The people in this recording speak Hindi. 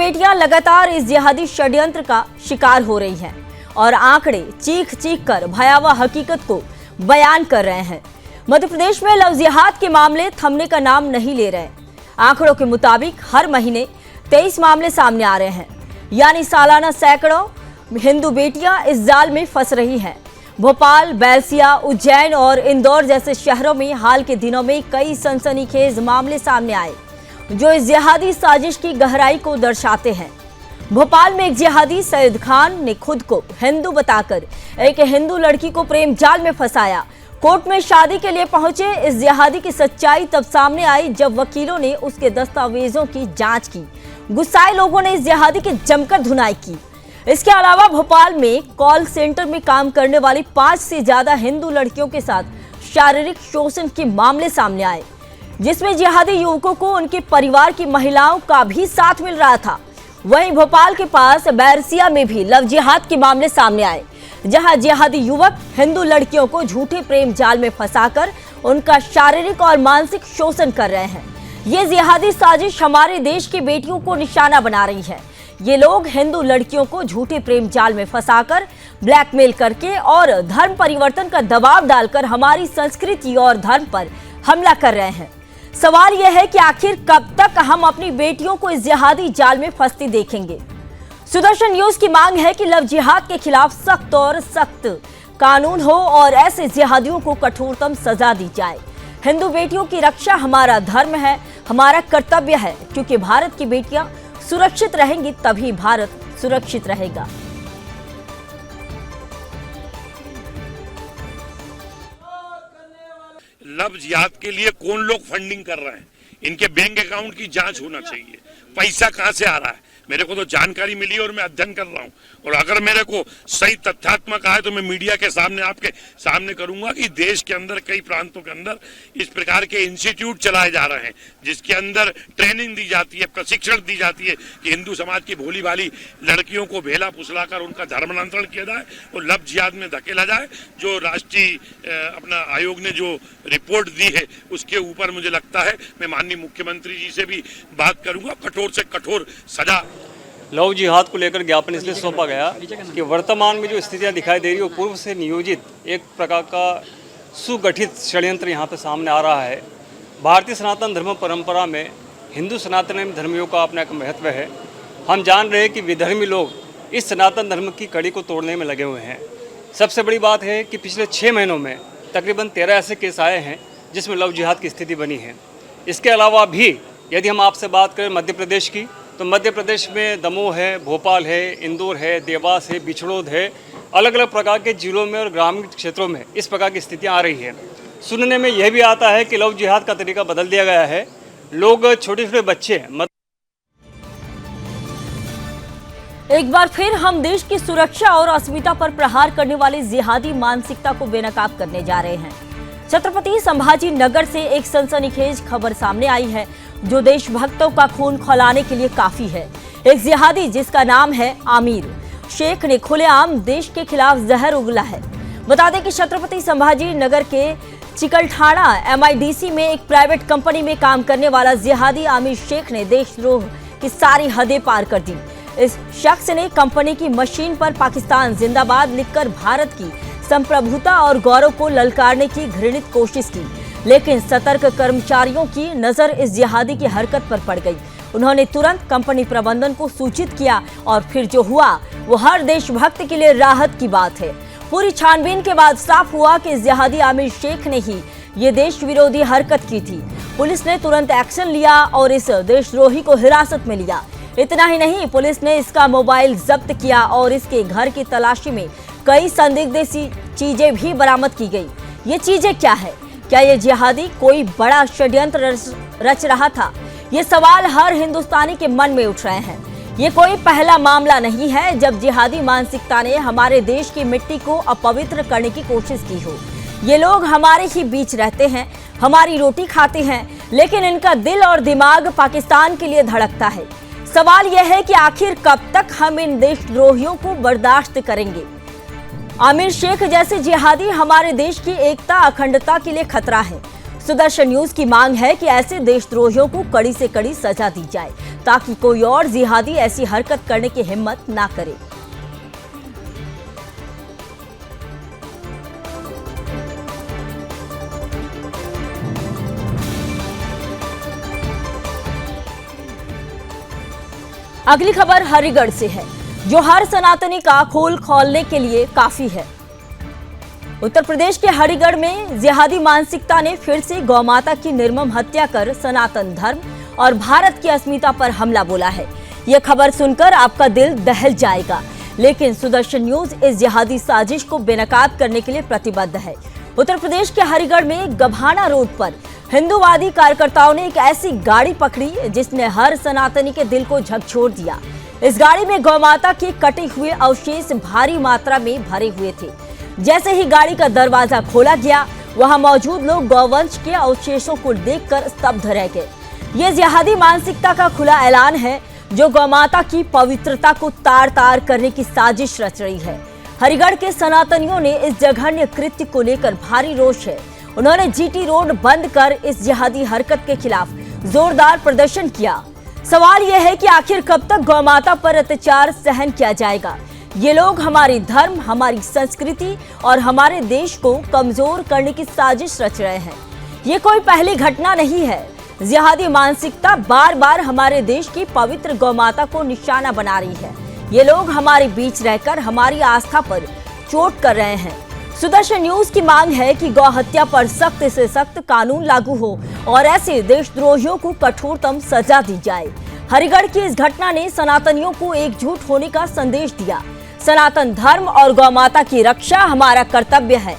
बेटियां लगातार इस जिहादी षड्यंत्र का शिकार हो रही हैं और आंकड़े चीख चीख कर भयावह हकीकत को बयान कर रहे हैं। मध्य प्रदेश में लव जिहाद के मामले थमने का नाम नहीं ले रहे। आंकड़ों के मुताबिक हर महीने 23 मामले सामने आ रहे हैं, यानी सालाना सैकड़ों हिंदू बेटियां इस जाल में फंस रही हैं। भोपाल, बैरसिया, उज्जैन और इंदौर जैसे शहरों में हाल के दिनों में कई सनसनीखेज मामले सामने आए जो इस जिहादी साजिश की गहराई को दर्शाते हैं। भोपाल में एक जिहादी सैयद खान ने खुद को हिंदू बताकर एक हिंदू लड़की को प्रेम जाल में फंसाया। कोर्ट में शादी के लिए पहुंचे इस जिहादी की सच्चाई तब सामने आई जब वकीलों ने उसके दस्तावेजों की जांच की। गुस्साए लोगों ने इस जिहादी की जमकर धुनाई की। इसके अलावा भोपाल में कॉल सेंटर में काम करने वाली 5 से ज्यादा हिंदू लड़कियों के साथ शारीरिक शोषण के मामले सामने आए, जिसमें जिहादी युवकों को उनके परिवार की महिलाओं का भी साथ मिल रहा था। वहीं भोपाल के पास बैरसिया में भी लव जिहाद के मामले सामने आए, जहां जिहादी युवक हिंदू लड़कियों को झूठे प्रेम जाल में फंसाकर उनका शारीरिक और मानसिक शोषण कर रहे हैं। ये जिहादी साजिश हमारे देश की बेटियों को निशाना बना रही है। ये लोग हिंदू लड़कियों को झूठे प्रेम जाल में फंसाकर ब्लैकमेल करके और धर्म परिवर्तन का दबाव डालकर हमारी संस्कृति और धर्म पर हमला कर रहे हैं। सवाल यह है कि आखिर कब तक हम अपनी बेटियों को इस जिहादी जाल में फंसती देखेंगे। सुदर्शन न्यूज की मांग है कि लव जिहाद के खिलाफ सख्त और सख्त कानून हो और ऐसे जिहादियों को कठोरतम सजा दी जाए। हिंदू बेटियों की रक्षा हमारा धर्म है, हमारा कर्तव्य है, क्योंकि भारत की बेटियां सुरक्षित रहेंगी तभी भारत सुरक्षित रहेगा। लव जिहाद के लिए कौन लोग फंडिंग कर रहे हैं, इनके बैंक अकाउंट की जांच होना चाहिए। पैसा कहां से आ रहा है, मेरे को तो जानकारी मिली और मैं अध्ययन कर रहा हूं, और अगर मेरे को सही तथ्यात्मक आए तो मैं मीडिया के सामने आपके सामने करूंगा कि देश के अंदर कई प्रांतों के अंदर इस प्रकार के इंस्टीट्यूट चलाए जा रहे हैं, जिसके अंदर ट्रेनिंग दी जाती है, प्रशिक्षण दी जाती है कि हिंदू समाज की भोली भाली लड़कियों को भेला फुसलाकर उनका धर्मांतरण किया जाए और लव जिहाद में धकेला जाए। जो राष्ट्रीय अपना आयोग ने जो रिपोर्ट दी है उसके ऊपर मुझे लगता है मैं माननीय मुख्यमंत्री जी से भी बात करूंगा, कठोर से कठोर सजा। लव जिहाद को लेकर ज्ञापन इसलिए सौंपा गया कि वर्तमान में जो स्थितियां दिखाई दे रही है वो पूर्व से नियोजित एक प्रकार का सुगठित षड्यंत्र यहाँ पे सामने आ रहा है। भारतीय सनातन धर्म परंपरा में हिंदू सनातन धर्मियों का अपना एक महत्व है। हम जान रहे हैं कि विधर्मी लोग इस सनातन धर्म की कड़ी को तोड़ने में लगे हुए हैं। सबसे बड़ी बात है कि पिछले 6 महीनों में तकरीबन 13 ऐसे केस आए हैं जिसमें लव जिहाद की स्थिति बनी है। इसके अलावा भी यदि हम आपसे बात करें मध्य प्रदेश की, तो मध्य प्रदेश में दमोह है, भोपाल है, इंदौर है, देवास है, बिछड़ोद है, अलग अलग प्रकार के जिलों में और ग्रामीण क्षेत्रों में इस प्रकार की स्थितियां आ रही है। सुनने में यह भी आता है कि लव जिहाद का तरीका बदल दिया गया है। लोग छोटे छोटे बच्चे एक बार फिर हम देश की सुरक्षा और अस्मिता पर प्रहार करने वाली जिहादी मानसिकता को बेनकाब करने जा रहे हैं। छत्रपति संभाजी नगर से एक सनसनीखेज खबर सामने आई है जो देशभक्तों का खून खौलाने के लिए काफी है। एक जिहादी जिसका नाम है आमिर शेख ने खुलेआम देश के खिलाफ जहर उगला है। बता दें कि छत्रपति संभाजी नगर के चिकलठाना MIDC में एक प्राइवेट कंपनी में काम करने वाला जिहादी आमिर शेख ने देशद्रोह की सारी हदें पार कर दी। इस शख्स ने कंपनी की मशीन पर पाकिस्तान जिंदाबाद लिखकर भारत की संप्रभुता और गौरव को ललकारने की घृणित कोशिश की, लेकिन सतर्क कर्मचारियों की नजर इस जिहादी की हरकत पर पड़ गई। उन्होंने तुरंत कंपनी प्रबंधन को सूचित किया और फिर जो हुआ वो हर देशभक्त के लिए राहत की बात है। पूरी छानबीन के बाद साफ हुआ कि इस जिहादी आमिर शेख ने ही ये देश विरोधी हरकत की थी। पुलिस ने तुरंत एक्शन लिया और इस देशद्रोही को हिरासत में लिया। इतना ही नहीं, पुलिस ने इसका मोबाइल जब्त किया और इसके घर की तलाशी में कई संदिग्ध चीजें भी बरामद की गई। ये चीजें क्या है? क्या ये जिहादी कोई बड़ा षड्यंत्र रच रहा था? ये सवाल हर हिंदुस्तानी के मन में उठ रहे हैं। ये कोई पहला मामला नहीं है जब जिहादी मानसिकता ने हमारे देश की मिट्टी को अपवित्र करने की कोशिश की हो। ये लोग हमारे ही बीच रहते हैं, हमारी रोटी खाते हैं, लेकिन इनका दिल और दिमाग पाकिस्तान के लिए धड़कता है। सवाल यह है कि आखिर कब तक हम इन देशद्रोहियों को बर्दाश्त करेंगे? आमिर शेख जैसे जिहादी हमारे देश की एकता अखंडता के लिए खतरा है। सुदर्शन न्यूज की मांग है कि ऐसे देशद्रोहियों को कड़ी से कड़ी सजा दी जाए ताकि कोई और जिहादी ऐसी हरकत करने की हिम्मत ना करे। अगली खबर हरिगढ़ से है, जो हर सनातनी का खोल खोलने के लिए काफी है। उत्तर प्रदेश के हरिगढ़ में जिहादी मानसिकता ने फिर से गौमाता की निर्मम हत्या कर सनातन धर्म और भारत की अस्मिता पर हमला बोला है। यह खबर सुनकर आपका दिल दहल जाएगा, लेकिन सुदर्शन न्यूज इस जिहादी साजिश को बेनकाब करने के लिए प्रतिबद्ध है। उत्तर प्रदेश के हरिगढ़ में गभाना रोड पर हिंदूवादी कार्यकर्ताओं ने एक ऐसी गाड़ी पकड़ी जिसने हर सनातनी के दिल को झकझोर दिया। इस गाड़ी में गौमाता के कटे हुए अवशेष भारी मात्रा में भरे हुए थे। जैसे ही गाड़ी का दरवाजा खोला गया, वहां मौजूद लोग गौवंश के अवशेषों को देखकर स्तब्ध रह गए। ये जिहादी मानसिकता का खुला ऐलान है जो गौमाता की पवित्रता को तार तार करने की साजिश रच रही है। हरिगढ़ के सनातनियों ने इस जघन्य कृत्य को लेकर भारी रोष है। उन्होंने जीटी रोड बंद कर इस जिहादी हरकत के खिलाफ जोरदार प्रदर्शन किया। सवाल यह है कि आखिर कब तक गौमाता पर अत्याचार सहन किया जाएगा। ये लोग हमारी धर्म, हमारी संस्कृति और हमारे देश को कमजोर करने की साजिश रच रहे हैं। ये कोई पहली घटना नहीं है। जिहादी मानसिकता बार बार हमारे देश की पवित्र गौमाता को निशाना बना रही है। ये लोग हमारे बीच रहकर हमारी आस्था पर चोट कर रहे हैं। सुदर्शन न्यूज की मांग है कि गौ हत्या पर सख्त से सख्त कानून लागू हो और ऐसे देशद्रोहियों को कठोरतम सजा दी जाए। हरिगढ़ की इस घटना ने सनातनियों को एकजुट होने का संदेश दिया। सनातन धर्म और गौमाता की रक्षा हमारा कर्तव्य है।